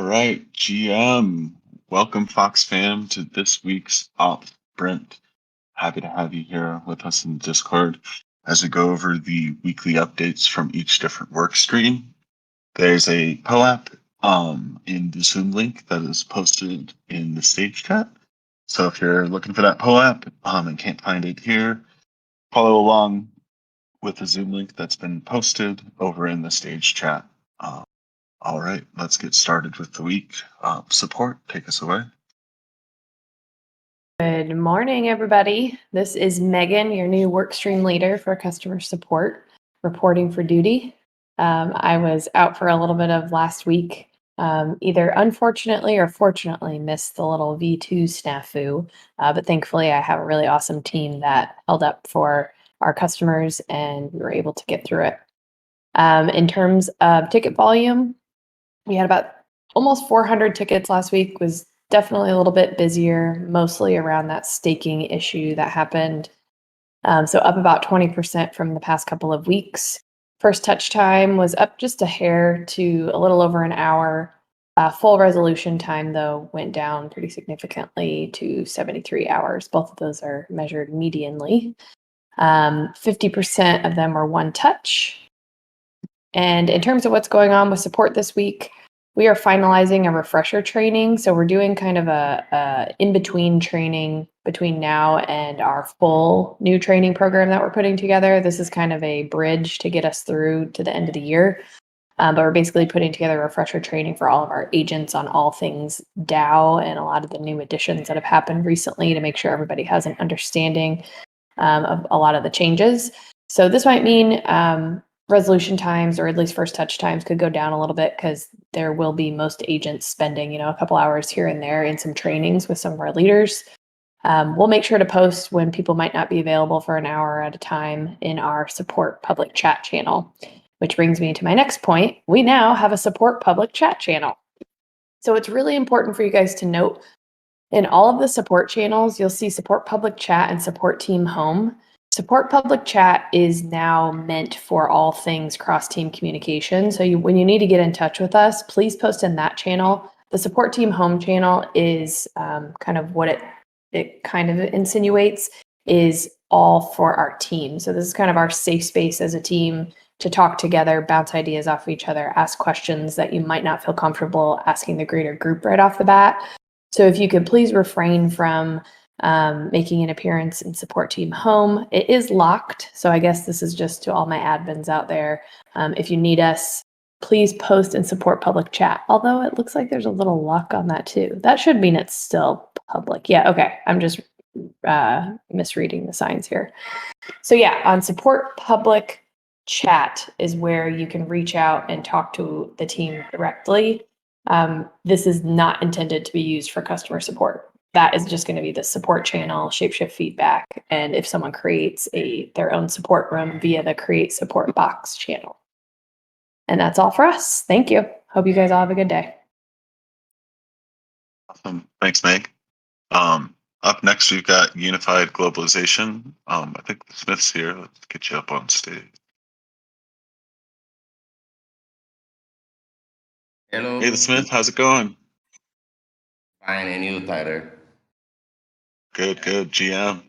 All right, GM. Welcome, Fox fam, to this week's Op Sprint. Happy to have you here with us in Discord as we go over the weekly updates from each different work stream. There's a POAP in the Zoom link that is posted in the stage chat. So if you're looking for that POAP and can't find it here, follow along with the Zoom link that's been posted over in the stage chat. All right, let's get started with the week. Support, take us away. Good morning, everybody. This is Megan, your new workstream leader for customer support, reporting for duty. I was out for a little bit of last week. Either unfortunately or fortunately missed the little V2 snafu, but thankfully I have a really awesome team that held up for our customers and we were able to get through it. In terms of ticket volume, we had about almost 400 tickets last week. Was definitely a little bit busier, mostly around that staking issue that happened. So up about 20% from the past couple of weeks. First touch time was up just a hair to a little over an hour. Full resolution time, though, went down pretty significantly to 73 hours. Both of those are measured medianly. 50% of them were one touch. And in terms of what's going on with support this week, we are finalizing a refresher training. So we're doing kind of a in-between training between now and our full new training program that we're putting together. This is kind of a bridge to get us through to the end of the year. But we're basically putting together a refresher training for all of our agents on all things DAO and a lot of the new additions that have happened recently to make sure everybody has an understanding of a lot of the changes. So this might mean resolution times, or at least first touch times, could go down a little bit because there will be most agents spending, a couple hours here and there in some trainings with some of our leaders. We'll make sure to post when people might not be available for an hour at a time in our support public chat channel, which brings me to my next point. We now have a support public chat channel. So it's really important for you guys to note in all of the support channels, you'll see support public chat and support team home. Support public chat is now meant for all things cross-team communication. So when you need to get in touch with us, please post in that channel. The support team home channel is kind of what it kind of insinuates is all for our team. So this is kind of our safe space as a team to talk together, bounce ideas off of each other, ask questions that you might not feel comfortable asking the greater group right off the bat. So if you could please refrain from making an appearance in support team home. It is locked, so I guess this is just to all my admins out there. If you need us, please post in support public chat, although it looks like there's a little lock on that too. That should mean it's still public. Yeah, okay, I'm just misreading the signs here. So yeah, on support public chat is where you can reach out and talk to the team directly. This is not intended to be used for customer support. That is just going to be the support channel, ShapeShift feedback, and if someone creates their own support room via the create support box channel. And that's all for us. Thank you. Hope you guys all have a good day. Awesome. Thanks, Meg. Up next, we've got Unified Globalization. I think the Smith's here. Let's get you up on stage. Hello. Hey, the Smith, how's it going? Fine, and you, Tyler? Good, GM.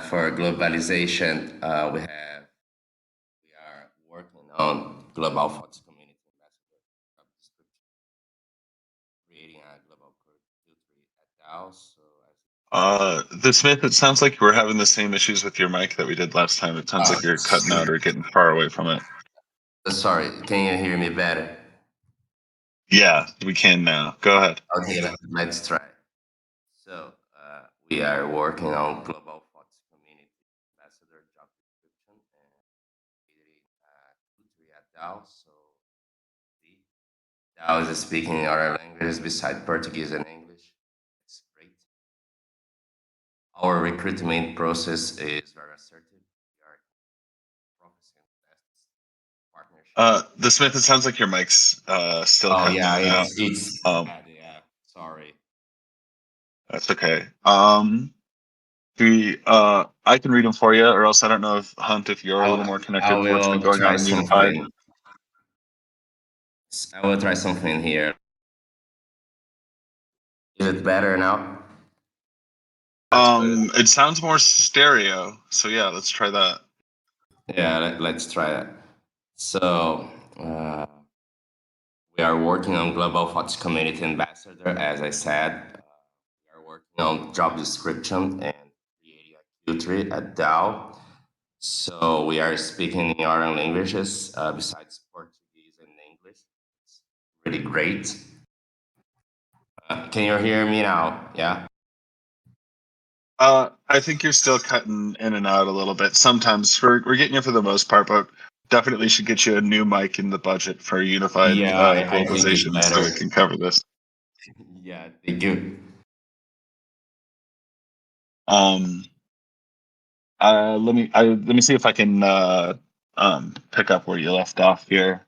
For globalization, we are working on Global Fox Community Ambassador job description, creating a global filter at DAO. The Smith, it sounds like we're having the same issues with your mic that we did last time. It sounds like you're cutting out or getting far away from it. Sorry, can you hear me better? Yeah, we can now. Go ahead. Okay, let's try. So we are working on Global Fox Community Ambassador job description and creating a filter at DAO. So DAO is speaking other languages besides Portuguese and English. It's great. Our recruitment process is very assertive. We are focusing on best partnership. The Smith, it sounds like your mic's still cutting in and out. It's yeah. Sorry. That's okay. I can read them for you, or else I don't know if Hunt, if you're a little more connected to what's been going on in Unified. I will try something here. Is it better now? It sounds more stereo, so yeah, let's try that. Yeah, let's try that. So we are working on Global Fox Community Ambassador, as I said. We are working on job description and creating a Q3 at DAO. So we are speaking in other languages besides Portuguese and English. It's really great. Can you hear me now? Yeah. I think you're still cutting in and out a little bit. Sometimes we're getting you for the most part, but definitely should get you a new mic in the budget for unified Yeah, I think it's globalization so we better. can cover this. Yeah, thank you. Um, let me see if I can pick up where you left off here,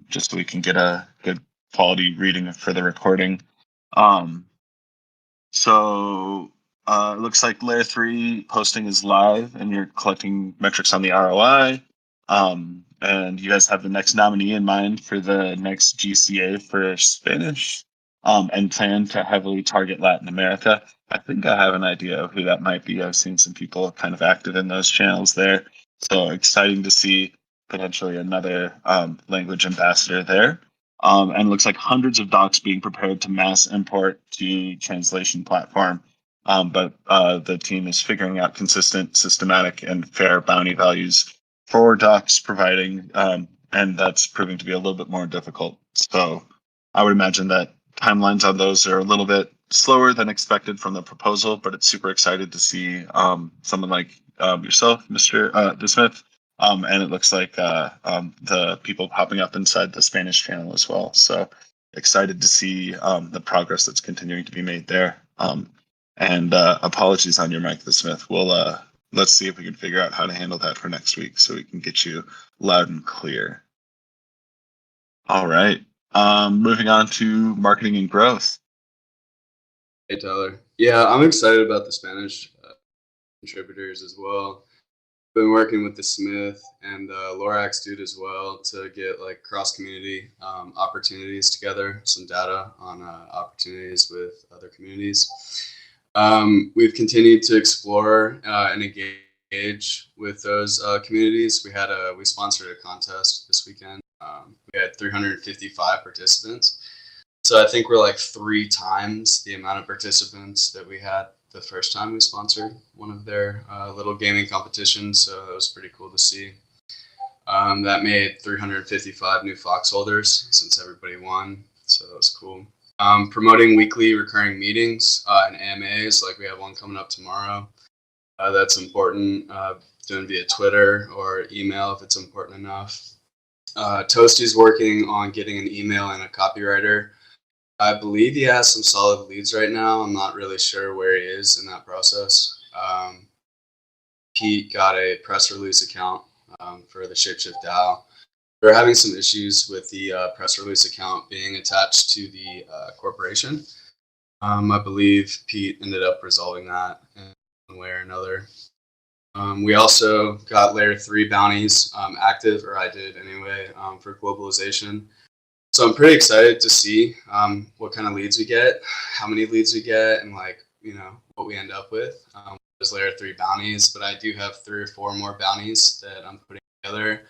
just so we can get a good quality reading for the recording. Um, So it looks like layer three posting is live and you're collecting metrics on the ROI. And you guys have the next nominee in mind for the next GCA for Spanish, and plan to heavily target Latin America. I think I have an idea of who that might be. I've seen some people kind of active in those channels there. So exciting to see potentially another language ambassador there. And it looks like hundreds of docs being prepared to mass import to translation platform. But the team is figuring out consistent, systematic, and fair bounty values for docs providing, and that's proving to be a little bit more difficult. So I would imagine that timelines on those are a little bit slower than expected from the proposal, but it's super excited to see someone like yourself, Mr. DeSmith, and it looks like the people popping up inside the Spanish channel as well. So excited to see the progress that's continuing to be made there. And apologies on your mic, the Smith. We'll let's see if we can figure out how to handle that for next week so we can get you loud and clear. All right. Moving on to marketing and growth. Hey, Tyler. Yeah, I'm excited about the Spanish contributors as well. Been working with the Smith and Lorax dude as well to get like cross community opportunities together, some data on opportunities with other communities. We've continued to explore and engage with those communities. We sponsored a contest this weekend. We had 355 participants. So I think we're like 3 times the amount of participants that we had the first time we sponsored one of their little gaming competitions. So that was pretty cool to see. That made 355 new Fox holders since everybody won. So that was cool. Promoting weekly recurring meetings and AMAs, like we have one coming up tomorrow. That's important. Doing via Twitter or email if it's important enough. Toasty's working on getting an email and a copywriter. I believe he has some solid leads right now. I'm not really sure where he is in that process. Pete got a press release account for the ShapeShift DAO. We're having some issues with the press release account being attached to the corporation. I believe Pete ended up resolving that in one way or another. We also got layer 3 bounties active, or I did anyway, for globalization. So I'm pretty excited to see what kind of leads we get, how many leads we get, and like, you know, what we end up with. There's layer 3 bounties, but I do have 3 or 4 more bounties that I'm putting together.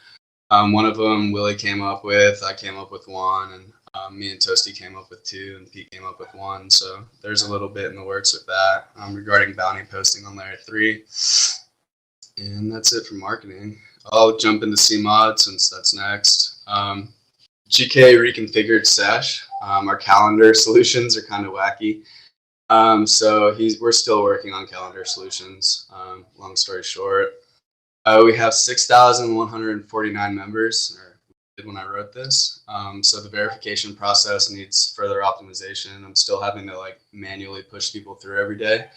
One of them Willie came up with, I came up with 1, and me and Toasty came up with 2, and Pete came up with 1. So there's a little bit in the works with that regarding bounty posting on layer 3. And that's it for marketing. I'll jump into CMOD since that's next. GK reconfigured Sesh. Our calendar solutions are kind of wacky. So we're still working on calendar solutions. Long story short, we have 6,149 members, or did when I wrote this. So the verification process needs further optimization. I'm still having to like manually push people through every day,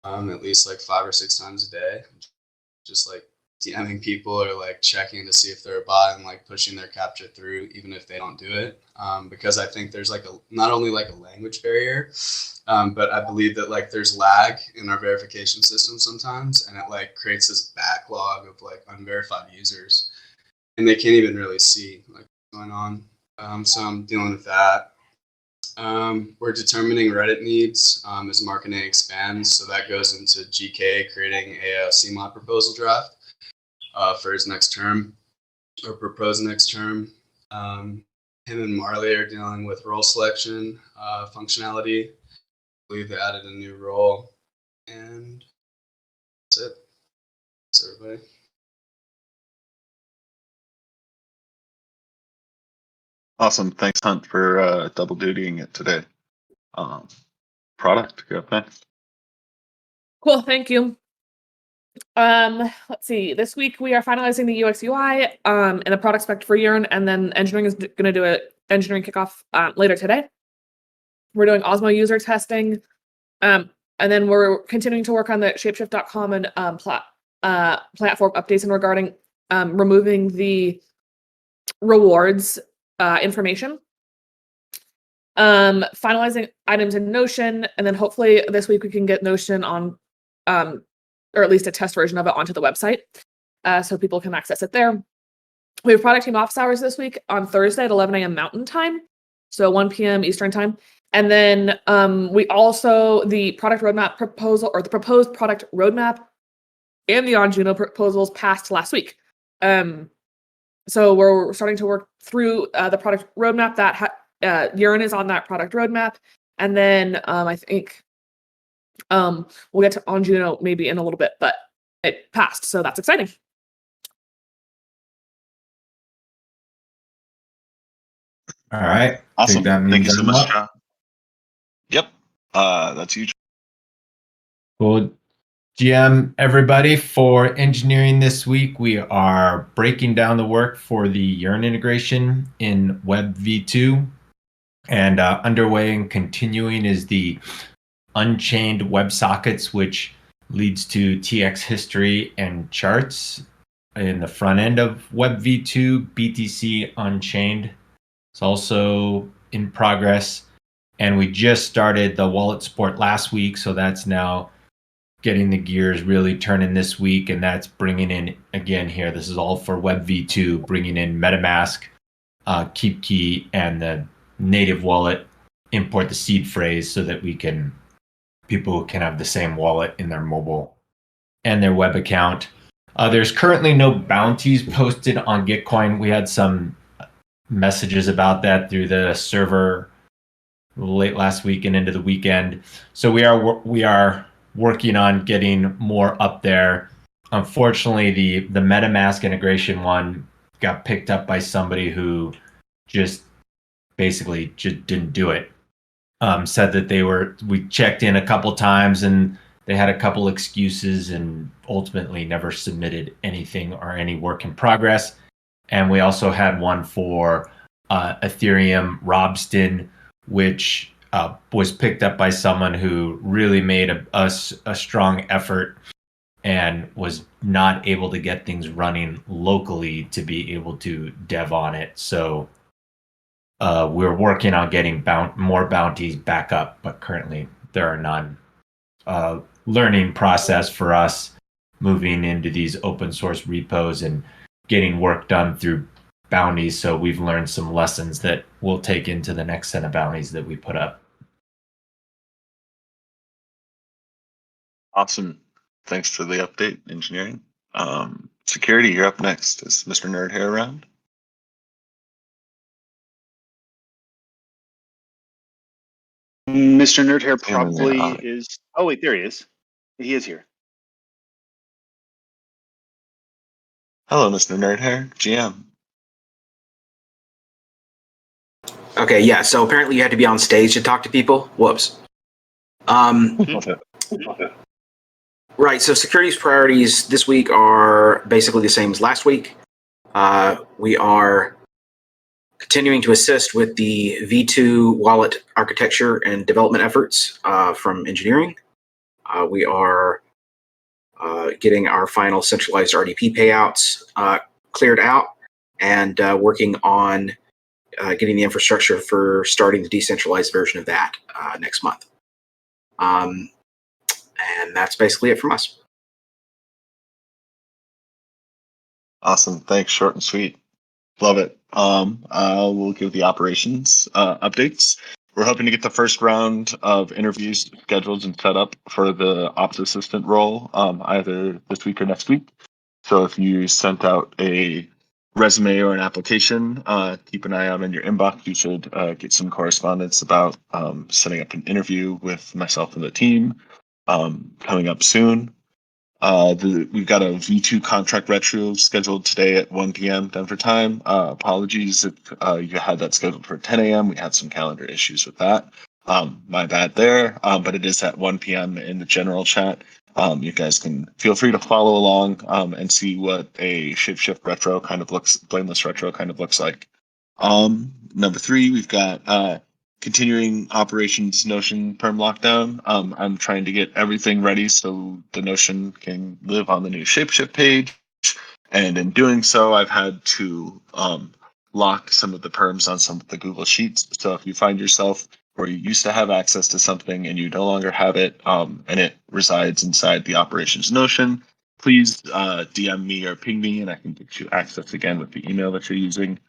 at least like 5 or 6 times a day. Just like DMing people or like checking to see if they're a bot and like pushing their capture through even if they don't do it, because I think there's like not only like a language barrier, but I believe that like there's lag in our verification system sometimes, and it like creates this backlog of like unverified users and they can't even really see like what's going on. So I'm dealing with that. We're determining Reddit needs as marketing expands. So that goes into GK creating a CMOD proposal draft for his next term, or proposed next term. Him and Marley are dealing with role selection functionality. I believe they added a new role. And that's it. Thanks, everybody. Awesome. Thanks, Hunt, for double dutying it today. Product, go up next. Cool, thank you. Let's see. This week we are finalizing the UX UI and the product spec for Yearn, and then engineering is going to do an engineering kickoff later today. We're doing Osmo user testing, and then we're continuing to work on the ShapeShift.com and platform updates and regarding removing the rewards information. Finalizing items in Notion, and then hopefully this week we can get Notion on, or at least a test version of it onto the website, so people can access it there. We have product team office hours this week on Thursday at 11 a.m. Mountain Time, so 1 p.m. Eastern Time. And then we also, the product roadmap proposal, or the proposed product roadmap and the on Juno proposals passed last week. So we're starting to work through the product roadmap. That Yearn is on that product roadmap. And then I think we'll get to on Juno maybe in a little bit, but it passed, so that's exciting. All right. Awesome. That means Thank you so I'm much, up. John. Yep. That's you. Well, GM, everybody, for engineering this week, we are breaking down the work for the Yearn integration in Web v2. And underway and continuing is the Unchained WebSockets, which leads to TX history and charts in the front end of Web v2. BTC Unchained. It's also in progress. And we just started the wallet support last week, so that's now getting the gears really turning this week, and that's bringing in, again here, this is all for Web v2, bringing in MetaMask, Keep Key, and the native wallet, import the seed phrase so that people can have the same wallet in their mobile and their web account. There's currently no bounties posted on Gitcoin. We had some messages about that through the server late last week and into the weekend. So we are working on getting more up there. Unfortunately, the MetaMask integration one got picked up by somebody who just basically just didn't do it. Said that we checked in a couple times and they had a couple excuses and ultimately never submitted anything or any work in progress. And we also had one for Ethereum Robston, which was picked up by someone who really made a strong effort and was not able to get things running locally to be able to dev on it. So we're working on getting more bounties back up, but currently there are none. Learning process for us moving into these open source repos and getting work done through bounties. So we've learned some lessons that we'll take into the next set of bounties that we put up. Awesome. Thanks for the update, engineering. Security, you're up next. Is Mr. Nerdhair around? Mr. Nerdhair probably Yeah. is. Oh, wait, there he is. He is here. Hello, Mr. Nerdhair, GM. Okay, yeah, so apparently you had to be on stage to talk to people. Whoops. Right, so securities priorities this week are basically the same as last week. We are continuing to assist with the V2 wallet architecture and development efforts from engineering. We are getting our final centralized RDP payouts cleared out and working on getting the infrastructure for starting the decentralized version of that next month. And that's basically it from us. Awesome. Thanks. Short and sweet. Love it. We'll give the operations updates. We're hoping to get the first round of interviews scheduled and set up for the ops assistant role either this week or next week. So if you sent out a resume or an application, keep an eye out in your inbox. You should get some correspondence about setting up an interview with myself and the team coming up soon. We've got a V2 contract retro scheduled today at 1 p.m. Denver time. Apologies if you had that scheduled for 10 a.m. We had some calendar issues with that. My bad there, but it is at 1 p.m. in the general chat. You guys can feel free to follow along and see what a ShapeShift retro kind of looks, blameless retro kind of looks like. Number 3, we've got continuing operations Notion perm lockdown. I'm trying to get everything ready so the Notion can live on the new ShapeShift page. And in doing so, I've had to lock some of the perms on some of the Google Sheets. So if you find yourself where you used to have access to something and you no longer have it, and it resides inside the operations Notion, please DM me or ping me and I can get you access again with the email that you're using.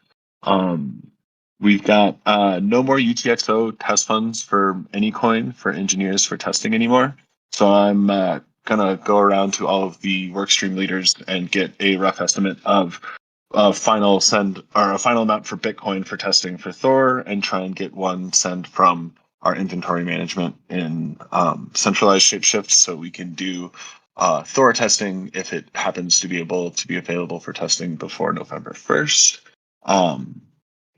We've got no more UTXO test funds for any coin for engineers for testing anymore. So I'm gonna go around to all of the workstream leaders and get a rough estimate of final send or a final amount for Bitcoin for testing for Thor, and try and get one send from our inventory management in centralized ShapeShift so we can do Thor testing if it happens to be able to be available for testing before November 1st.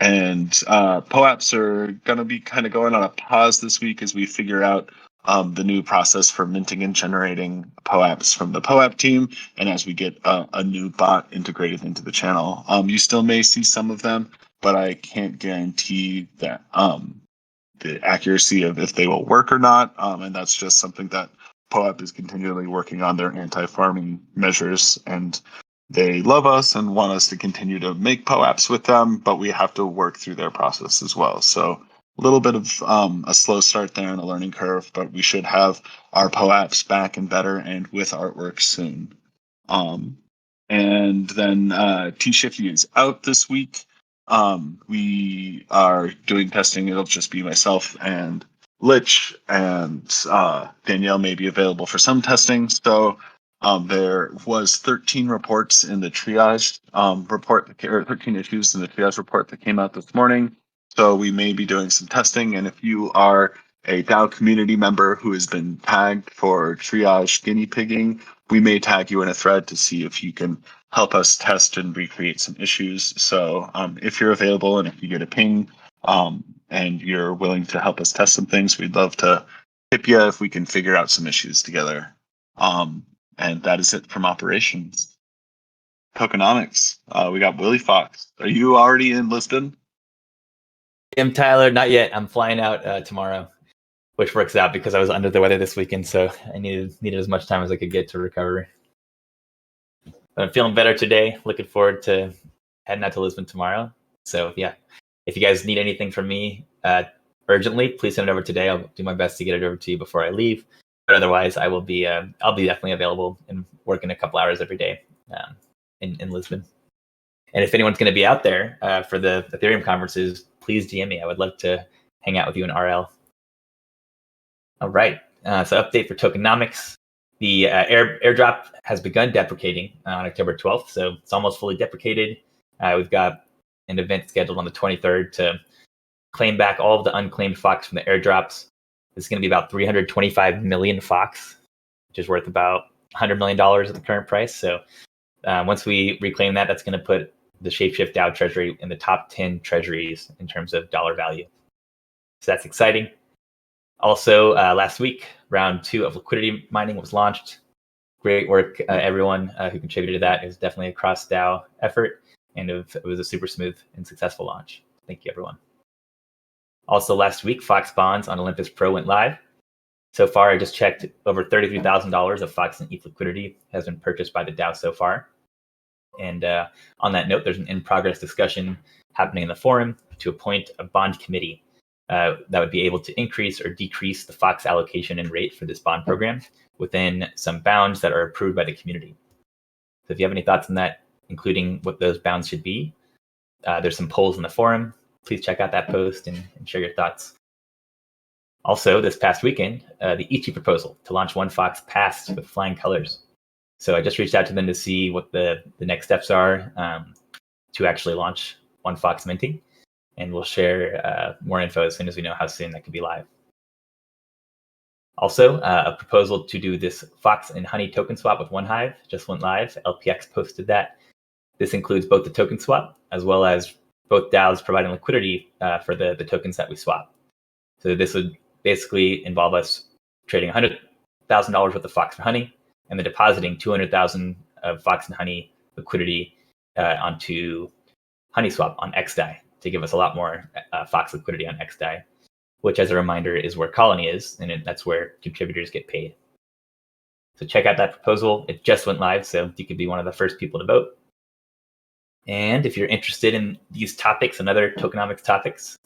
And POAPs are going to be kind of going on a pause this week as we figure out the new process for minting and generating POAPs from the POAP team, and as we get a new bot integrated into the channel. You still may see some of them, but I can't guarantee that the accuracy of if they will work or not, and that's just something that POAP is continually working on their anti-farming measures, and they love us and want us to continue to make POAPs with them, but we have to work through their process as well. So a little bit of a slow start there and a learning curve, but we should have our POAPs back and better and with artwork soon. And then T-Shifty is out this week. We are doing testing. It'll just be myself and Lich, and Danielle may be available for some testing. So there was 13 reports in the triage report, or 13 issues in the triage report that came out this morning. So we may be doing some testing. And if you are a DAO community member who has been tagged for triage guinea pigging, we may tag you in a thread to see if you can help us test and recreate some issues. So if you're available and if you get a ping and you're willing to help us test some things, we'd love to tip you if we can figure out some issues together. And that is it from operations. Tokenomics. We got Willie Fox. Are you already in Lisbon? Tyler, not yet. I'm flying out tomorrow, which works out because I was under the weather this weekend, so I needed as much time as I could get to recover. But I'm feeling better today. Looking forward to heading out to Lisbon tomorrow. So yeah, if you guys need anything from me urgently, please send it over today. I'll do my best to get it over to you before I leave. But otherwise, I'll be definitely available and working a couple hours every day in Lisbon. And if anyone's going to be out there for the Ethereum conferences, please DM me. I would love to hang out with you in RL. All right. So update for tokenomics. The airdrop has begun deprecating on October 12th. So it's almost fully deprecated. We've got an event scheduled on the 23rd to claim back all of the unclaimed Fox from the airdrops. It's going to be about 325 million Fox, which is worth about $100 million at the current price. So once we reclaim that, that's going to put the ShapeShift DAO treasury in the top 10 treasuries in terms of dollar value. So that's exciting. Also, last week, round 2 of liquidity mining was launched. Great work, everyone who contributed to that. It was definitely a cross-DAO effort, and it was a super smooth and successful launch. Thank you, everyone. Also, last week, Fox Bonds on Olympus Pro went live. So far, I just checked, over $33,000 of Fox and ETH liquidity has been purchased by the DAO so far. And on that note, there's an in-progress discussion happening in the forum to appoint a bond committee that would be able to increase or decrease the Fox allocation and rate for this bond program within some bounds that are approved by the community. So if you have any thoughts on that, including what those bounds should be, There's some polls in the forum. Please check out that post and share your thoughts. Also, this past weekend, the Ichi proposal to launch One Fox passed with flying colors. So I just reached out to them to see what the next steps are to actually launch One Fox minting. And we'll share more info as soon as we know how soon that could be live. Also, a proposal to do this Fox and Honey token swap with OneHive just went live. LPX posted that. This includes both the token swap as well as both DAOs providing liquidity for the tokens that we swap. So this would basically involve us trading $100,000 worth of Fox for Honey and then depositing 200,000 of Fox and Honey liquidity onto HoneySwap on XDAI to give us a lot more Fox liquidity on XDAI, which, as a reminder, is where Colony is, and that's where contributors get paid. So check out that proposal. It just went live, so you could be one of the first people to vote. And if you're interested in these topics and other tokenomics topics,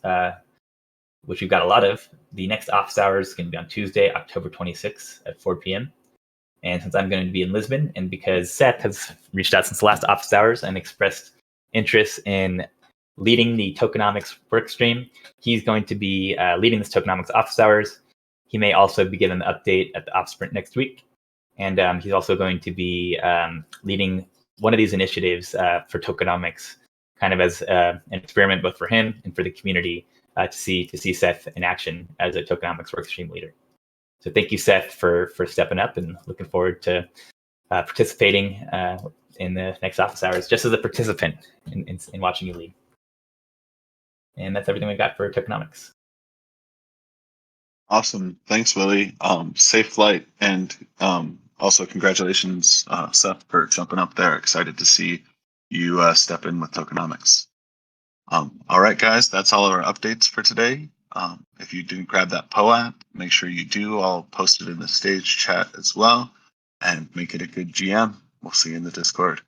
which we've got a lot of, the next office hours is going to be on Tuesday, October 26th at 4 p.m. And since I'm going to be in Lisbon, and because Seth has reached out since the last office hours and expressed interest in leading the tokenomics workstream, he's going to be leading this tokenomics office hours. He may also be given the update at the Ops Sprint next week. And he's also going to be leading one of these initiatives for tokenomics, kind of as an experiment both for him and for the community to see Seth in action as a tokenomics workstream leader. So thank you, Seth, for stepping up, and looking forward to participating in the next office hours, just as a participant in watching you lead. And that's everything we got for tokenomics. Awesome. Thanks, Willie. Safe flight. And also congratulations, Seth, for jumping up there. Excited to see you step in with tokenomics. All right, guys, that's all our updates for today. If you didn't grab that POAP, make sure you do. I'll post it in the stage chat as well, and make it a good GM. We'll see you in the Discord.